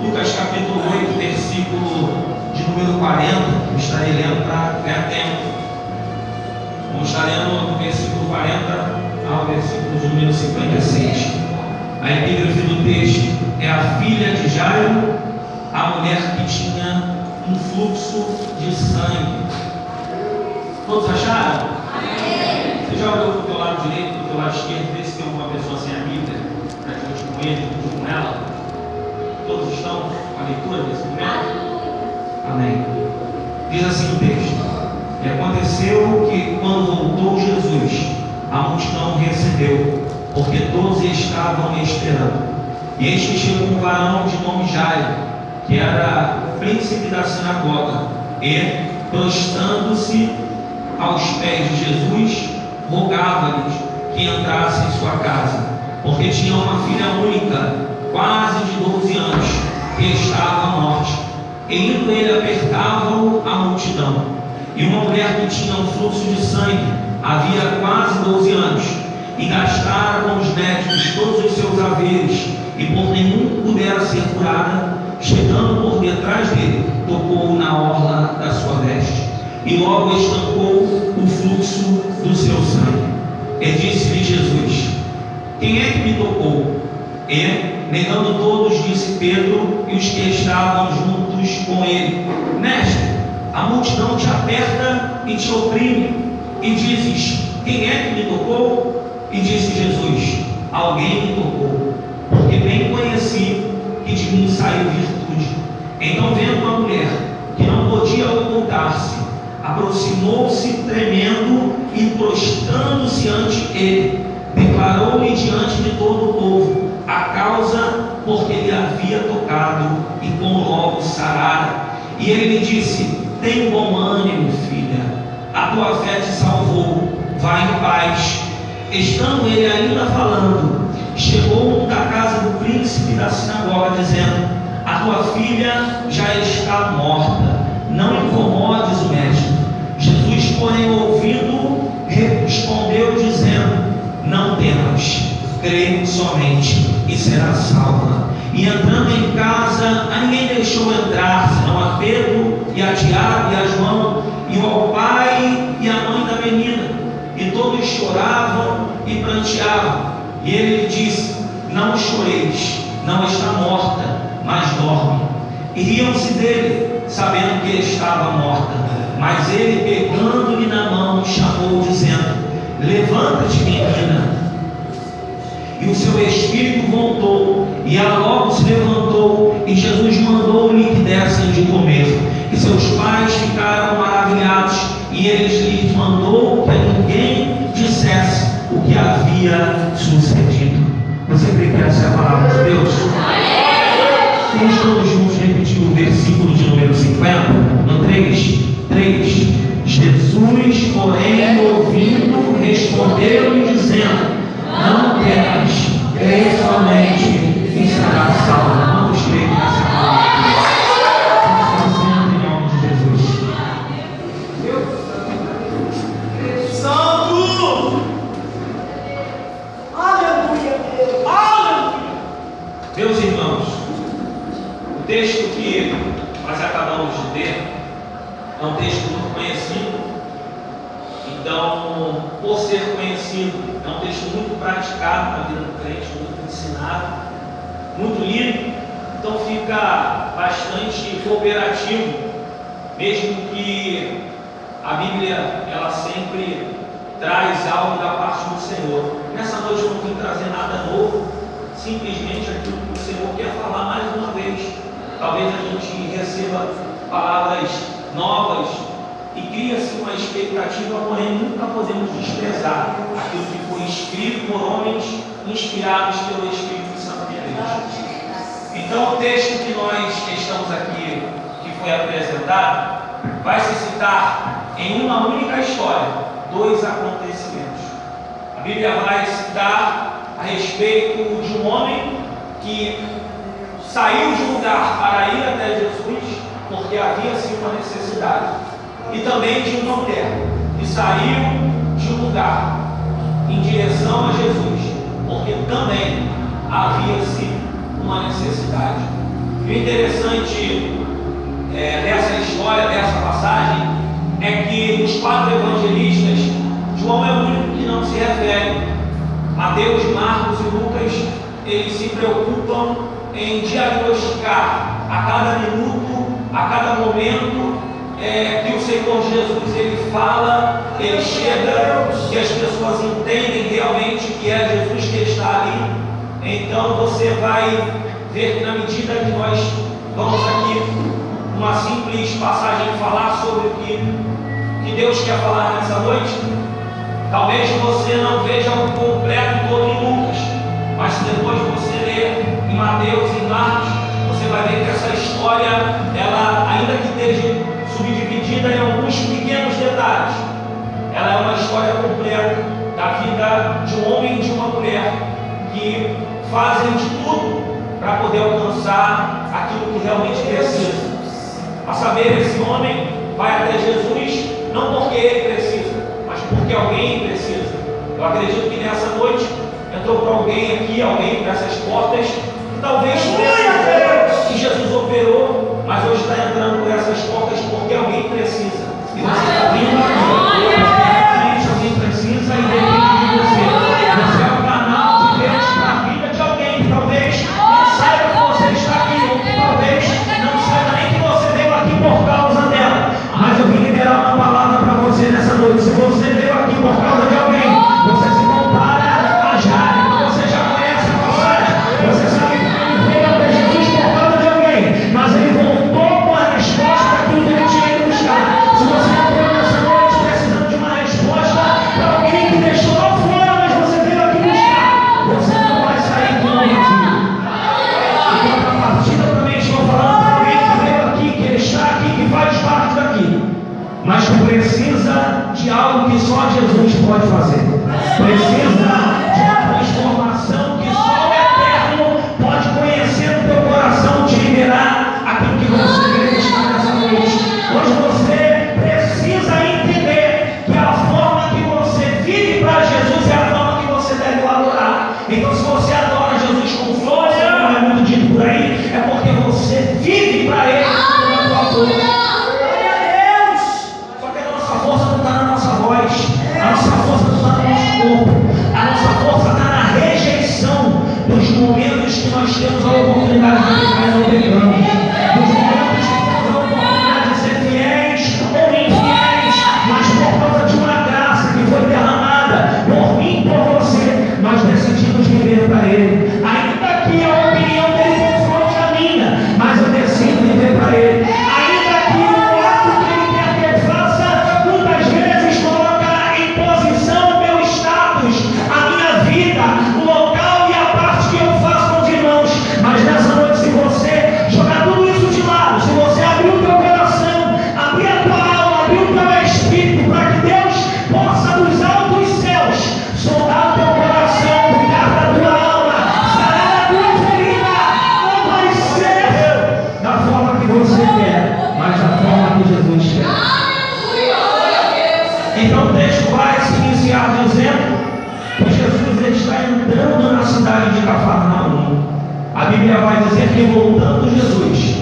Lucas capítulo 8, versículo de número 40, eu estarei lendo para ganhar tempo. Vamos estar lendo do versículo 40 ao versículo de número 56. A epígrafe do texto é a filha de Jairo, a mulher que tinha um fluxo de sangue. Todos acharam? Amém. Você já olhou para o teu lado direito, para o teu lado esquerdo, vê se tem alguma pessoa sem a Bíblia, para discutir com ele, discutir com ela? Todos estão com a leitura desse momento? Amém. Diz assim o texto: e aconteceu que quando voltou Jesus, a multidão o recebeu, porque todos estavam esperando. E eis que chegou um varão de nome Jairo, que era príncipe da sinagoga, e, prostrando-se aos pés de Jesus, rogava-lhes que entrasse em sua casa, porque tinha uma filha única, quase de 12 anos, que estava à morte. E indo ele, apertava-o a multidão. E uma mulher que tinha um fluxo de sangue havia quase 12 anos, e gastara com os médicos todos os seus haveres, e por nenhum pudera ser curada, chegando por detrás dele, tocou na orla da sua veste, e logo estancou o fluxo do seu sangue. E disse-lhe Jesus: quem é que me tocou? E, negando todos, disse Pedro e os que estavam juntos com ele: mestre, a multidão te aperta e te oprime, e dizes: quem é que me tocou? E disse Jesus: alguém me tocou, porque bem conheci que de mim saiu virtude. Então, vendo a mulher que não podia ocultar-se, aproximou-se tremendo e, prostrando-se ante ele, declarou-lhe diante de todo o povo a causa porque lhe havia tocado, e como logo sarara. E ele lhe disse: tem bom ânimo, filha, a tua fé te salvou, vai em paz. Estando ele ainda falando, chegou um da casa do príncipe da sinagoga, dizendo: a tua filha já está morta, não incomodes o mestre. Jesus, porém, ouvindo, respondeu dizendo: não temas, crê somente e será salva. E entrando em casa, a ninguém deixou entrar, senão a Pedro e a Tiago e a João, e ao pai e a mãe da menina. E todos choravam e pranteavam. E ele lhe disse: não choreis, não está morta, mas dorme. E riam-se dele, sabendo que estava morta. Mas ele, pegando-lhe na mão, chamou, dizendo: levanta-te, menina. E o seu espírito voltou, e ela logo se levantou, e Jesus mandou-lhe que dessem de comer. E seus pais ficaram maravilhados, e ele lhes mandou que a ninguém dissesse o que havia sucedido. Você crê que essa é a palavra de Deus? Vamos todos juntos repetir o versículo de número 50, no 3. Jesus, porém, ouvindo, respondeu-lhe dizendo: não temas, crê somente e será salva. Vamos crer nessa palavra. Vamos em nome de Jesus. Santo! Aleluia! Aleluia! Meus irmãos, o texto que nós acabamos de ler é um texto muito conhecido. Então, por ser conhecido, é um texto muito praticado na vida do crente, muito ensinado, muito lido. Então fica bastante cooperativo, mesmo que a Bíblia ela sempre traz algo da parte do Senhor. Nessa noite eu não vim trazer nada novo, simplesmente aquilo que o Senhor quer falar mais uma vez. Talvez a gente receba palavras novas e cria-se uma expectativa, porém nunca podemos desprezar aquilo que foi escrito por homens inspirados pelo Espírito Santo de Deus. Então o texto que nós estamos aqui, que foi apresentado, vai se citar em uma única história, 2 acontecimentos. A Bíblia vai citar a respeito de um homem que saiu de um lugar para ir até Jesus, porque havia-se uma necessidade. E também de uma mulher que saiu de um lugar em direção a Jesus, porque também havia-se uma necessidade. E o interessante dessa história, dessa passagem, é que os 4 evangelistas, João é o único que não se refere. Mateus, Marcos e Lucas, eles se preocupam em diagnosticar a cada minuto, a cada momento que o Senhor Jesus ele fala, ele chega, que as pessoas entendem realmente que é Jesus que está ali. Então você vai ver que na medida que nós vamos aqui, uma simples passagem, falar sobre o que Deus quer falar nessa noite, talvez você não veja o completo todo em Lucas, mas se depois você ler em Mateus e Marcos, você vai ver que essa história, ela, ainda que esteja subdividida em alguns pequenos detalhes, ela é uma história completa da vida de um homem e de uma mulher que fazem de tudo para poder alcançar aquilo que realmente precisa. A saber, esse homem vai até Jesus não porque ele precisa, mas porque alguém precisa. Eu acredito que nessa noite entrou para alguém aqui, alguém para essas portas, que talvez precise, que Jesus operou, mas hoje está entrando por essas portas porque alguém precisa. E você está vindo aqui, realmente alguém precisa e depende de você. Você é o canal de Deus para a vida de alguém que talvez nem saiba que você está aqui, ou que talvez não saiba nem que você veio aqui por causa dela. Mas eu vim liberar uma palavra para você nessa noite. Se você veio aqui por causa de alguém, você se compara a Jairo. Você já conhece a passagem. Você sabe que ele veio até Jesus por causa de alguém, mas ele voltou com a resposta daquilo que ele tinha ido buscar. Se você entrou nessa noite precisando de uma resposta para alguém que deixou lá fora, mas você veio aqui buscar, você não vai sair com um vazio. E em contrapartida, eu também estou falando para alguém que veio aqui, que ele está aqui, que faz parte daqui, mas que precisa de algo que só Jesus pode fazer. Precisa de uma transformação que só o Eterno pode conhecer no teu coração, te liberar aquilo que você quer estar nessa noite. Hoje você precisa entender que a forma que você vive para Jesus é a forma que você deve adorar. Então, se você adora Jesus com flores, não é muito dito por aí, é porque você vive para Ele com a tua força. Só que a nossa força não está na nossa voz, a nossa força não está no nosso corpo, a nossa força está na rejeição dos momentos que nós temos a oportunidade de ficar no pecado, dos momentos que temos a oportunidade de ser fiéis ou infiéis, mas por causa de uma graça que foi derramada por mim e por você, nós decidimos viver para Ele. Ainda que a opinião dele confronte a minha, mas eu decido viver para Ele. Ainda que o ato que Ele quer que eu faça, muitas vezes coloca em posição o meu status, a minha vida, o local e a parte que eu faço com os irmãos. Mas nessa noite, se você jogar tudo isso de lado, se você abrir o teu coração, abrir a tua alma, abrir o teu espírito, para que Deus possa dos altos céus soldar o teu coração, cuidar da tua alma, sarar a tua ferida, não vai ser da forma que você quer, mas da forma que Jesus quer. Então o texto vai se iniciar dizendo que Jesus está entrando na cidade de Cafarnaum. A Bíblia vai dizer que voltando Jesus,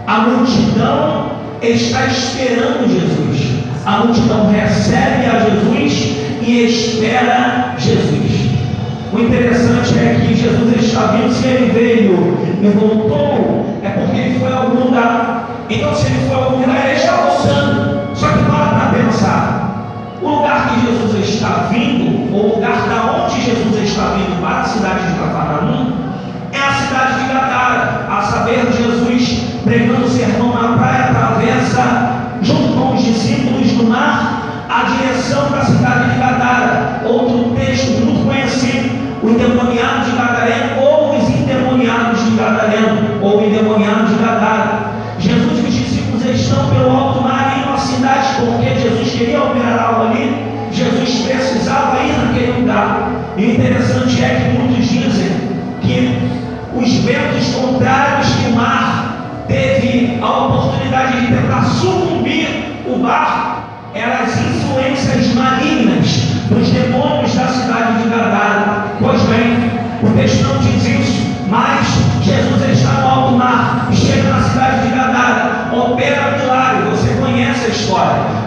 a multidão está esperando Jesus. A multidão recebe a Jesus e espera Jesus. O interessante é que Jesus está vindo. Se ele veio e voltou, é porque ele foi a algum lugar. Então, se ele foi a algum lugar, ele está voltando. Só que para pensar. O lugar que Jesus está vindo, ou o lugar da onde Jesus está vindo para a cidade de Cafarnaum, é a cidade de Gadara. A saber, Jesus pregando o sermão na praia, atravessa junto com os discípulos do mar a direção da cidade de Gadara. Outro texto muito conhecido, o endemoniado de Gadareno, ou os endemoniados de Gadareno, ou o endemoniado de Gadara. Jesus e os discípulos estão pelo alto mar indo à cidade, porque Jesus queria operar algo ali. Jesus precisava ir naquele lugar. E o interessante é que muitos dizem que os ventos contrários que o mar teve a oportunidade de tentar sucumbir o barco eram as influências malignas dos demônios da cidade de Gadara. Pois bem, o texto não diz isso, mas Jesus está no alto mar,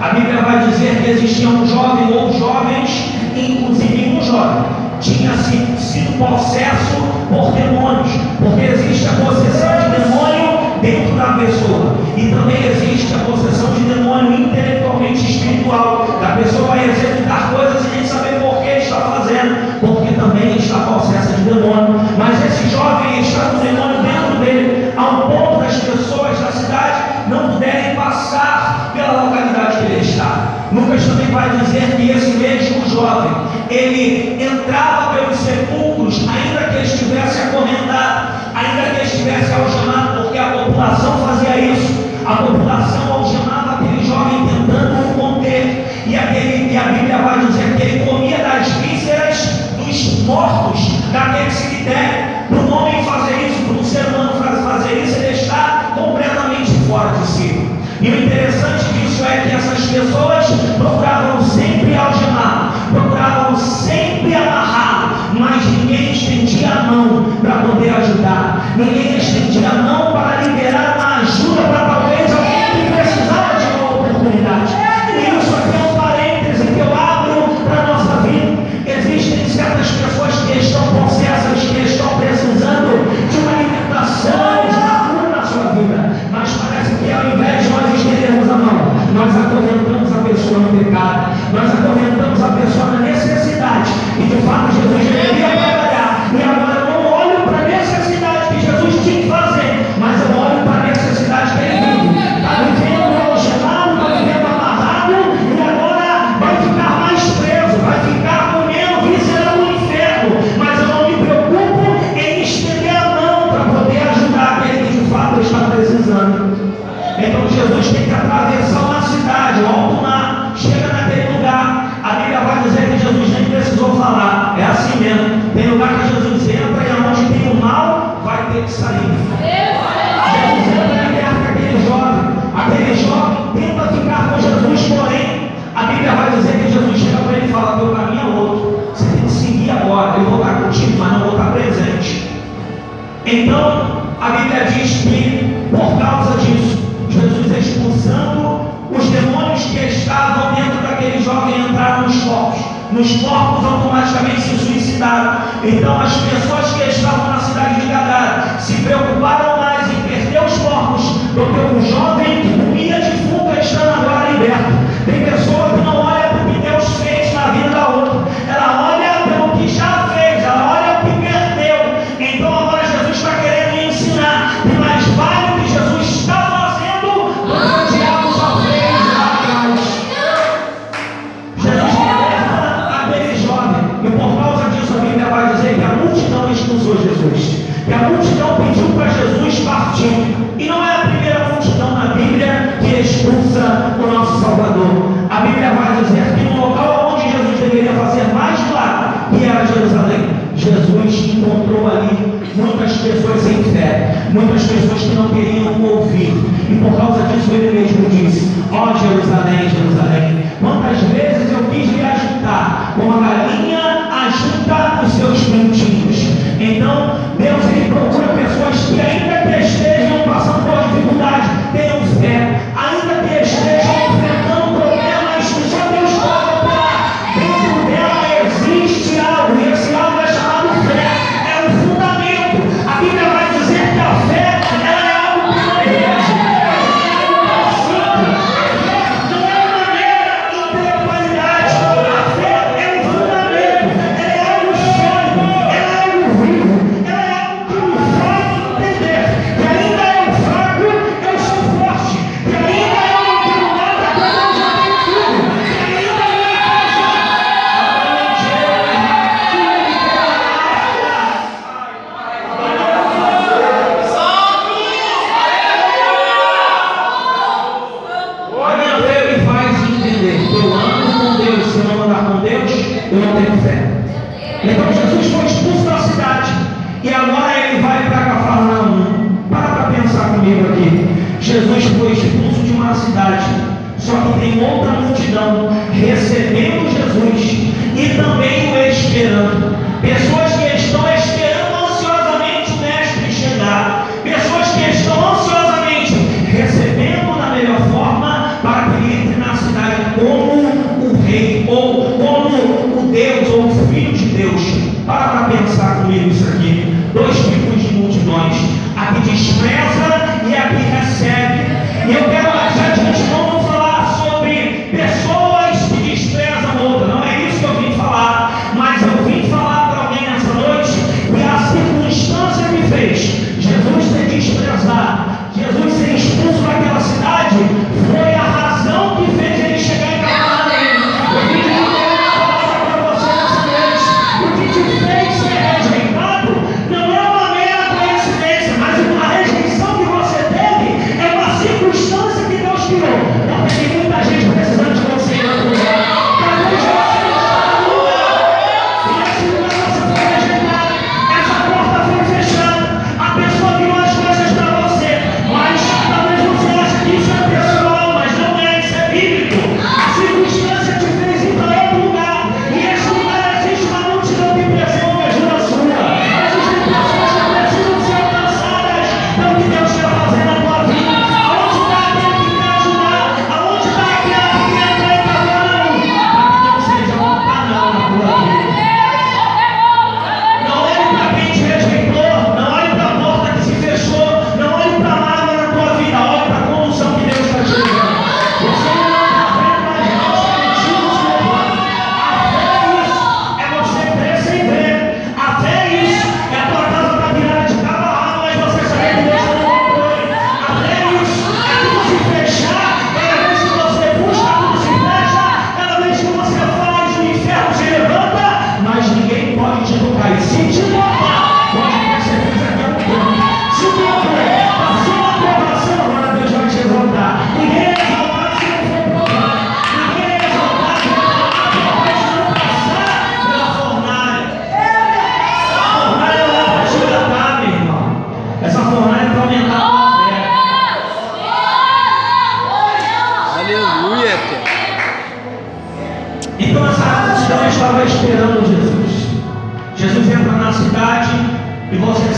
A Bíblia vai dizer que existia um jovem ou jovens, inclusive um jovem tinha sido possesso por demônios, porque existe a possessão de demônio dentro da pessoa, e também existe a possessão de demônio intelectualmente espiritual. A pessoa vai executar coisas e nem saber por que está fazendo, porque também está possessa de demônio. Mas esse jovem está com o demônio dentro dele, ao ponto das pessoas da cidade não puderem passar pela localidade que ele está. Lucas também vai dizer que esse mesmo jovem, ele entrava pelos sepulcros, ainda que ele estivesse acorrentado, ainda que ele estivesse algemado, porque a população fazia isso. A população algemava aquele jovem tentando o conter, e a Bíblia vai dizer que ele comia das vísceras dos mortos daquele cemitério. Para um homem fazer isso, para um ser humano fazer isso, ele está completamente fora de si. E o interessante disso é que essas pessoas procuravam sempre algemar, procuravam sempre amarrar, mas ninguém estendia a mão para poder ajudar, ninguém estendia a mão para liberar uma ajuda para talvez alguém que precisava de uma oportunidade. E isso aqui é um parêntese que eu abro para a nossa vida. Existem certas pessoas que estão possessas, que estão precisando de uma libertação, de uma cura na sua vida, mas parece que ao invés de nós estendermos a mão, nós acorrentamos a pessoa no pecado, nós acorrentamos a pessoa na necessidade. E de fato Jesus deveria trabalhar, e agora eu não olho para a necessidade que Jesus tinha que fazer, mas eu olho para a necessidade que ele vive. Está vivendo algemado, está vivendo amarrado, e agora vai ficar mais preso, vai ficar comendo víscera no inferno, mas eu não me preocupo em estender a mão para poder ajudar aquele que de fato está precisando. Então Jesus tem que atravessar uma cidade, o alto mar, chega naquele lugar. A Bíblia vai dizer que Jesus nem precisou falar, é assim mesmo. Tem lugar que Jesus entra e aonde tem o mal, vai ter que sair. Jesus entra e liberta aquele jovem tenta ficar com Jesus, porém, a Bíblia vai dizer que Jesus chega para ele e fala: teu caminho é outro, você tem que seguir agora, eu vou estar contigo, mas não vou estar presente. Então, a Bíblia diz que, por causa disso, Jesus expulsando os demônios que estavam dentro daquele jovem entraram nos corpos. Nos corpos automaticamente se suicidaram. Então as pessoas que estavam na cidade de Gadara se preocuparam mais em perder os corpos do que um jovem que comia defunto estando agora liberto. Tem pessoa que não olha para o que Deus fez na vida da outra, ela olha pelo que já fez, ela olha o que perdeu. Então agora Jesus está querendo ensinar que mais vale o que Jesus está fazendo do que o diabo já fez lá atrás. Jesus liberta aquele jovem, e por causa disso a Bíblia vai dizer que a multidão expulsou Jesus, que a multidão pediu para Jesus partir. E não é a primeira multidão na Bíblia que expulsa o nosso Salvador. A Bíblia vai dizer que no local onde Jesus deveria fazer mais milagre, que era Jerusalém, Jesus encontrou ali muitas pessoas sem fé, muitas pessoas que não queriam ouvir. E por causa disso ele mesmo disse: ó Jerusalém, Jerusalém, quantas vezes eu quis lhe ajuntar, como a galinha ajunta os seus pintinhos. Então Deus ele procura pessoas que ainda que estejam passando por dificuldade, tenham fé, ainda que estejam enfrentando problemas que só Deus pode operar. Dentro dela existe algo, e esse algo é chamado fé, é um fundamento. A Bíblia vai dizer que a fé ela é algo permanente, é algo simples, não é uma maneira intelectualidade. A fé é um fundamento, ela é algo sólido, ela é algo vivo, ela é algo que me faz entender que ainda eu fraco, eu sou forte, que ainda eu não tenho nada, mas eu já tenho tudo, que ainda eu não a minha fé me faz entender que eu ando com Deus. Se eu não andar com Deus, eu não tenho fé. Então Jesus foi expulso da cidade, e agora ele vai para Cafarnaum. Para pensar comigo aqui. Jesus foi expulso de uma cidade, só que tem outra multidão recebendo Jesus e também o esperando. Pessoas que estão esperando ansiosamente o mestre chegar, pessoas que estão ansiosamente recebendo da melhor forma para que ele entre na cidade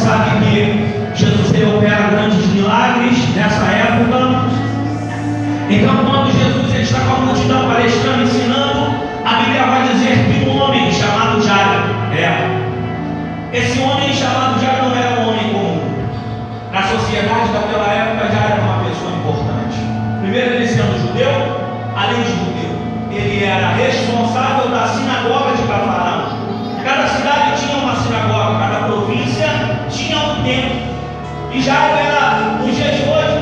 sabe que Jesus ele opera grandes milagres nessa época. Então, quando Jesus ele está com a multidão palestrando, ensinando, a Bíblia vai dizer que um homem chamado Jairo, esse homem chamado Jairo não era um homem comum. Na sociedade daquela época, Jairo era uma pessoa importante. Primeiro, ele sendo judeu, além de judeu, ele era responsável da sinagoga de Cafarnaum. Cada cidade tinha uma sinagoga, cada província tinha um templo. E Jairo era, nos dias de hoje,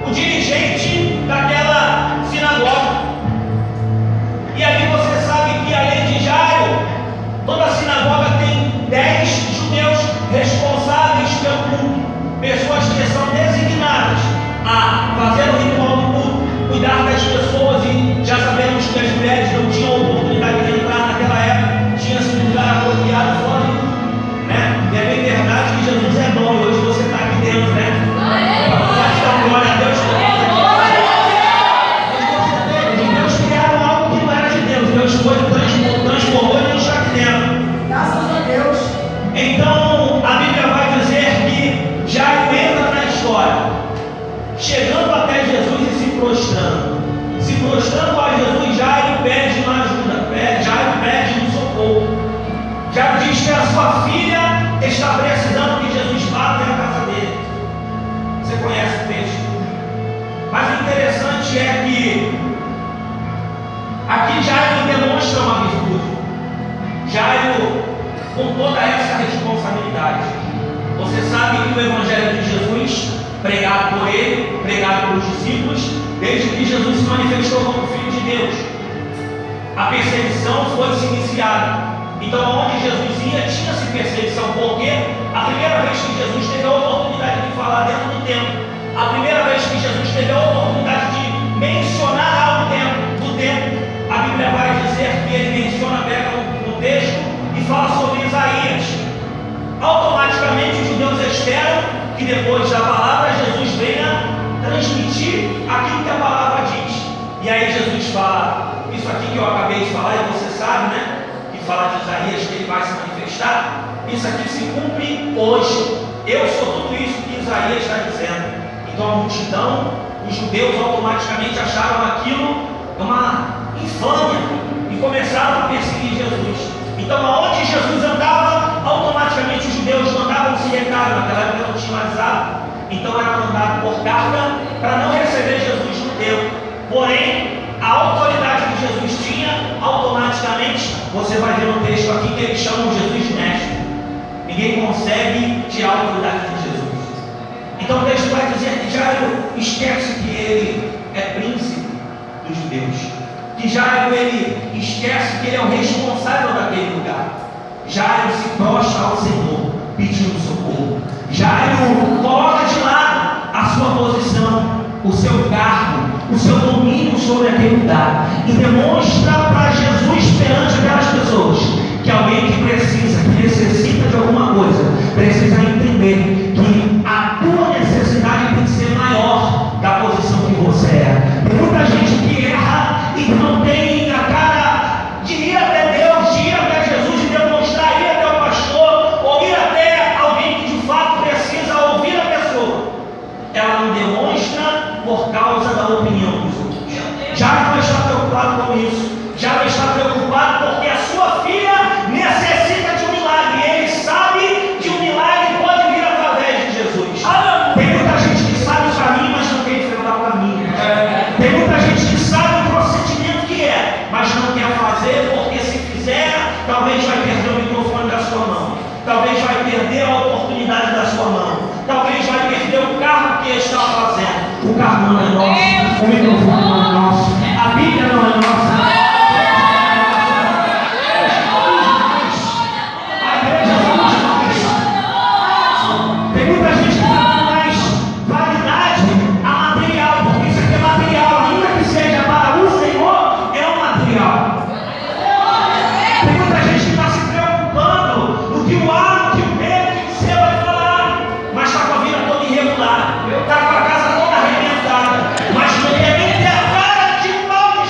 o dirigente daquela sinagoga. E aí você sabe que além de Jairo, toda a sinagoga tem 10 judeus responsáveis pelo culto, pessoas que são designadas a fazer o ritual do culto, cuidar das pessoas. E já sabemos que as mulheres não tinham oportunidade de entrar naquela época, tinha sido lugar apropriado fora, né? E é bem verdade que Jesus é bom e hoje você está aqui dentro, né? Então, glória a Deus. Deus criaram algo que não era de Deus. Deus foi transformou e nos está aqui dentro. Graças a Deus. Então, a Bíblia vai dizer que Jairo entra na história, chegando até Jesus e se prostrando. Se prostrando a Jesus, Jairo pede uma ajuda, Jairo pede um socorro. Jairo diz que a sua filha está precisando que Jesus vá até a casa dele. Você conhece o texto. Mas o interessante é que aqui Jairo demonstra uma virtude. Jairo, com toda essa responsabilidade. Você sabe que o Evangelho de Jesus, pregado por ele, pregado pelos discípulos, desde que Jesus se manifestou como Filho de Deus, a perseguição foi se iniciada. Então, onde Jesus ia, tinha-se perseguição, porque a primeira vez que Jesus teve a oportunidade de falar dentro do templo, a primeira vez que Jesus teve a oportunidade de mencionar algo dentro do templo, a Bíblia vai dizer que ele menciona, pega no texto e fala sobre Isaías. Automaticamente os judeus esperam que depois da palavra Jesus venha transmitir aquilo que a palavra diz. E aí Jesus fala, isso aqui que eu acabei de falar, e você sabe, né? Que fala de Isaías que ele vai se manifestar. Isso aqui se cumpre hoje. Eu sou tudo isso que Isaías está dizendo. Então a multidão, os judeus automaticamente acharam aquilo uma infâmia e começaram a perseguir Jesus. Então aonde Jesus andava, automaticamente os judeus mandavam esse recado. Naquela época não tinha WhatsApp, então era mandado por carta para não receber Jesus no templo. Porém, a autoridade que Jesus tinha, automaticamente, você vai ver no texto aqui que eles chamam Jesus de mestre. Ninguém consegue tirar a autoridade de Jesus. Então o texto vai dizer que Jairo esquece que ele é príncipe dos judeus. Que Jairo ele esquece que ele é o responsável daquele lugar. Jairo se prostra ao Senhor, pedindo socorro. Jairo coloca de lado a sua posição, o seu cargo, o seu domínio sobre aquele lugar e demonstra para Jesus perante aquelas pessoas que alguém que precisa, que necessita de alguma coisa, precisa entender que a tua necessidade tem que ser maior da posição que você é. Tem muita gente que erra e que não tem a cara de ir até Deus, de ir até Jesus, de demonstrar, ir até o pastor, ou ir até alguém que de fato precisa ouvir a pessoa. Ela não demonstra por causa da opinião dos outros. Já não está preocupado com isso. Já não está preocupado porque a sua filha necessita de um milagre. E ele sabe que o milagre pode vir através de Jesus. Tem muita gente que sabe o caminho, mas não quer enfrentar o caminho. Tem muita gente que sabe o procedimento que é, mas não quer fazer, porque se fizer, talvez vai perder o microfone da sua mão. Talvez vai perder a oportunidade da sua mão. Talvez vai perder o carro que está fazendo. O carro não é nosso, o microfone não é nosso, a Bíblia não é nossa. A igreja somos nós. Tem muita gente que dá mais validade a material, porque isso aqui é material, ainda que seja para o Senhor, é um material. Tem muita gente que está se preocupando no que o A, no que o B, no que o C vai falar, mas está com a vida toda irregular, está com a casa toda arrebentada, mas não quer nem ter a cara de pau de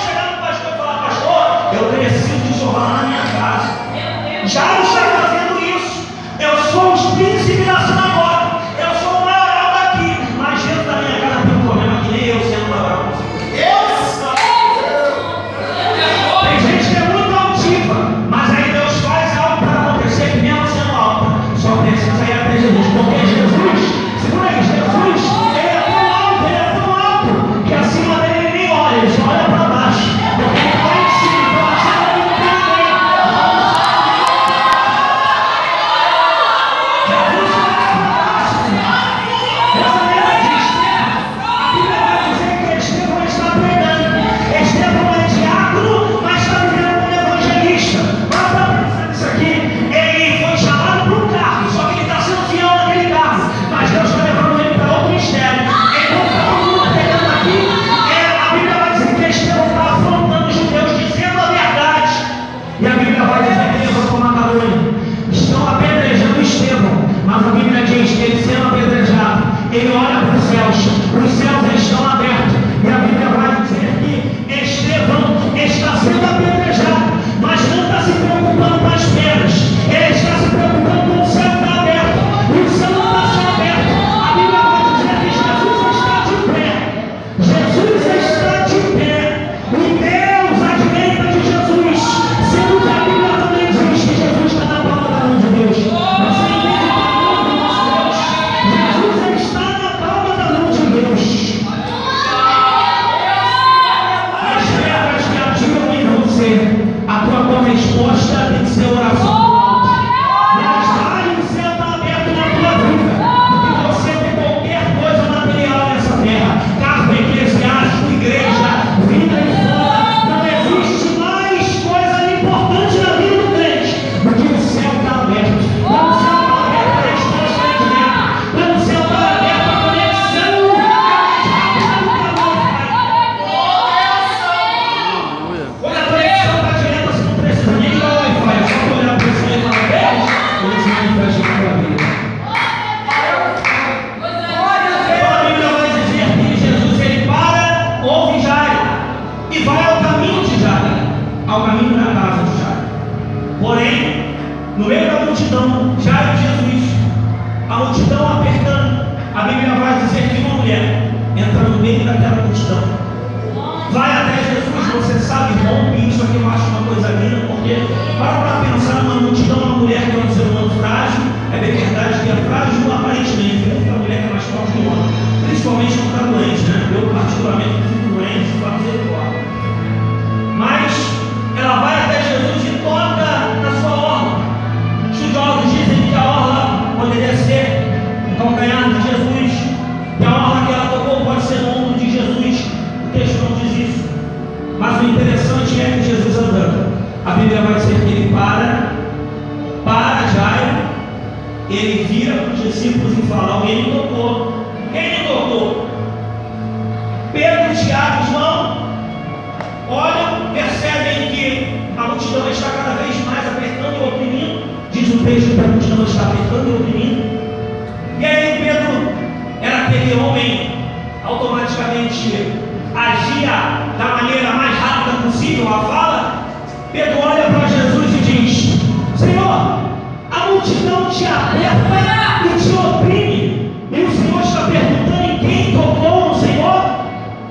discípulos e fala: alguém me tocou. Quem me tocou? Pedro, Tiago e João olham, percebem que a multidão está cada vez mais apertando e oprimindo. Diz o texto que a multidão está apertando e oprimindo. E aí Pedro era aquele homem, automaticamente agia da maneira mais rápida possível a fala. Pedro olha para Jesus e diz: Senhor, a multidão te aperta e te oprime, e o Senhor está perguntando em quem tocou o Senhor?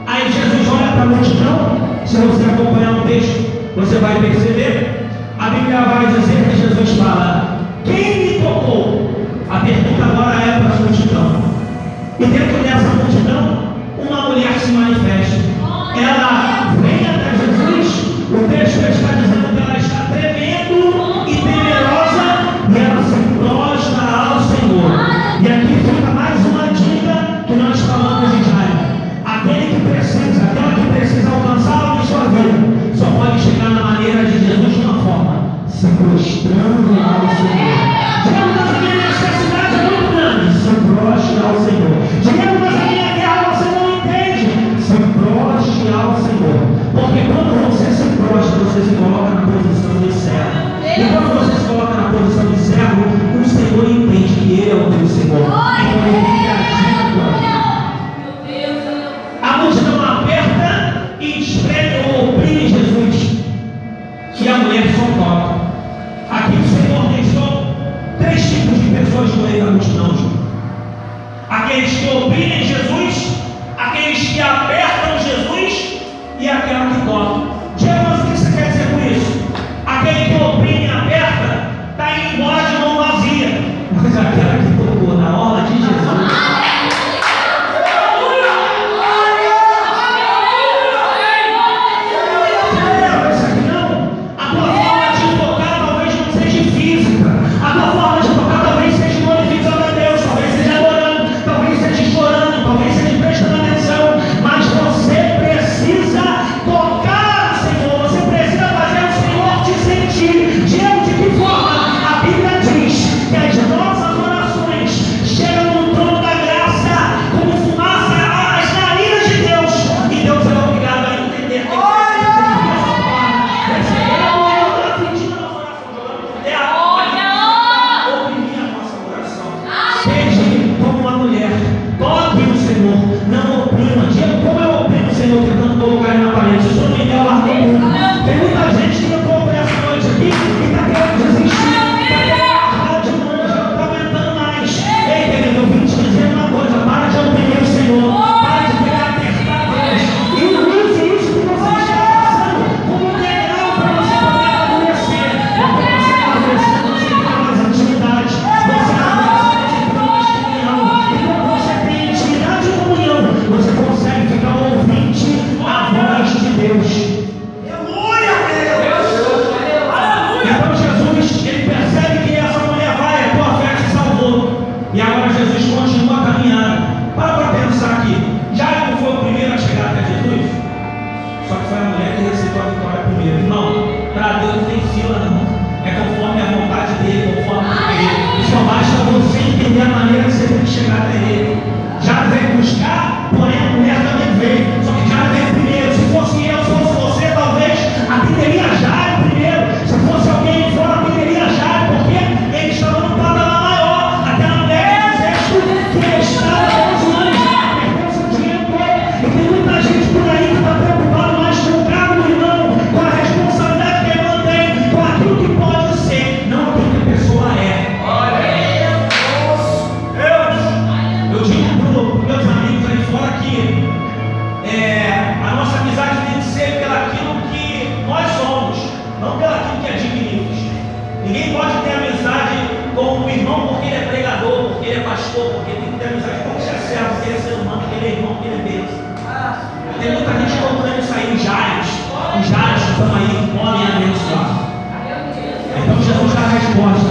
Aí Jesus olha para a multidão. Se você acompanhar o texto, você vai perceber. A Bíblia vai dizer que Jesus fala: quem me tocou? A pergunta agora é para a multidão. E dentro dessa multidão, uma mulher se manifesta. Ela vem até Jesus. O texto está dizendo que ela está tremendo e temerosa, e ela se prostra ao Senhor. E aqui fica mais uma dica que nós falamos em Jairo. Aquele que precisa, aquela que precisa alcançar algo em sua vida, só pode chegar na maneira de Jesus de uma forma: se prostrando ao Senhor. Digamos, a minha necessidade é muito grande, se prostre ao Senhor. Digamos, a minha guerra você não entende, se prostre ao Senhor. Porque quando você se prostra, você se coloca na posição de servo. E quando você se coloca na posição de servo, o Senhor entende que Ele é o teu Senhor. Então Ele tem agido a vida. A multidão aperta e espreme ou oprime Jesus. E a mulher só toca. Aqui o Senhor deixou 3 tipos de pessoas no meio da multidão: aqueles que oprimem Jesus, aqueles que apertam Jesus e aquela que toca. Diego, o que você quer dizer com isso? Aquele que oprime e aperta está indo embora de mão vazia, mas aquela que tocou na orla de Jesus,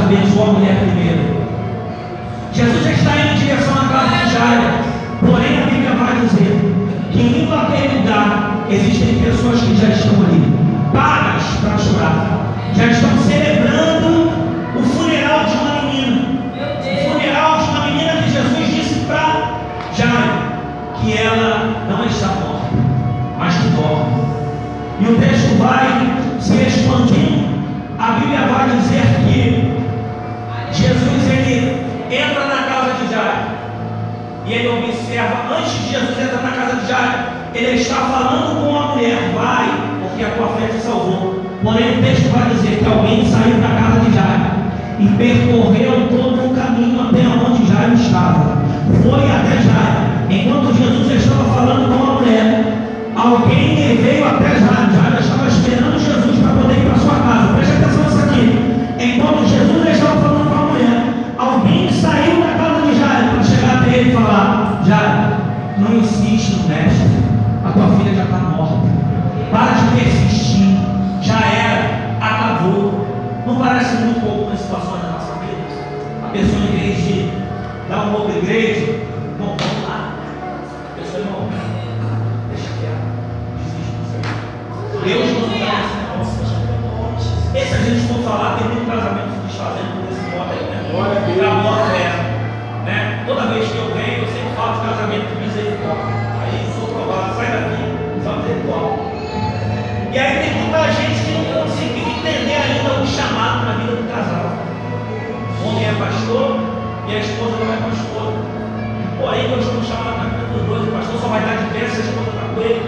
abençoou a mulher primeiro. Jesus está indo em direção à casa de Jairo, porém a Bíblia vai dizer que indo àquele lugar existem pessoas que já estão ali, pagas para chorar, já estão celebrando o funeral de uma menina. O funeral de uma menina que ela não está morta, mas que dorme. E o texto vai se expandindo. A Bíblia vai dizer que Jesus ele entra na casa de Jairo e ele observa, antes de Jesus entrar na casa de Jairo, ele está falando com a mulher: vai, porque a tua fé te salvou. Porém o texto vai dizer que alguém saiu da casa de Jairo e percorreu todo o caminho até onde Jairo estava. Foi até Jairo. Enquanto Jesus estava falando com a mulher, alguém veio até Jairo. Jairo estava esperando Jesus para poder ir para sua casa. Preste atenção nisso aqui. Enquanto Jesus estava falando com a mulher, alguém saiu da casa de Jairo para chegar até ele e falar: Jairo, não insiste no mestre, a tua filha já está morta. Para de persistir, já era, acabou. Não parece muito com algumas situações da nossa vida? A pessoa, em vez de dar um upgrade, não, vamos lá. A pessoa não, deixa quieto, desiste do Senhor. Deus não dá esse negócio. Esse a gente for falar, tem muito casamento se desfazendo por esse modo aí, né? A moto é, né? Toda vez que eu venho, eu sempre falo de casamento de misericórdia. Aí sou provado, sai daqui, só misericórdia. E aí tem muita gente que não conseguiu entender ainda o chamado na vida do casal. O homem é pastor e a esposa não é pastora. Porém, Deus tem um chamado na vida dos dois. O pastor só vai estar de pé se a esposa está com ele.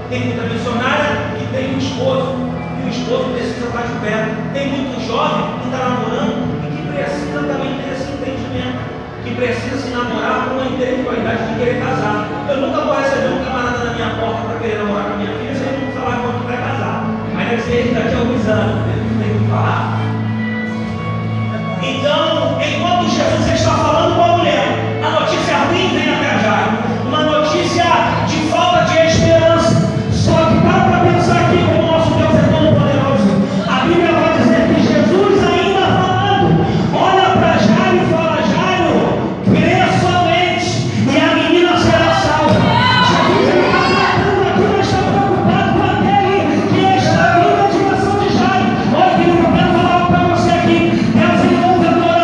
Tem muita missionária que tem um esposo e o esposo precisa estar de pé. Tem muito jovem que está namorando e que precisa também ter esse entendimento, que precisa se namorar com uma intelectualidade de querer casar. Eu nunca vou receber um camarada na minha porta para querer namorar com a minha filha se ele não falar quando vai casar. Mas deve ser daqui a alguns anos, ele não tem que falar. Então, enquanto Jesus está falando com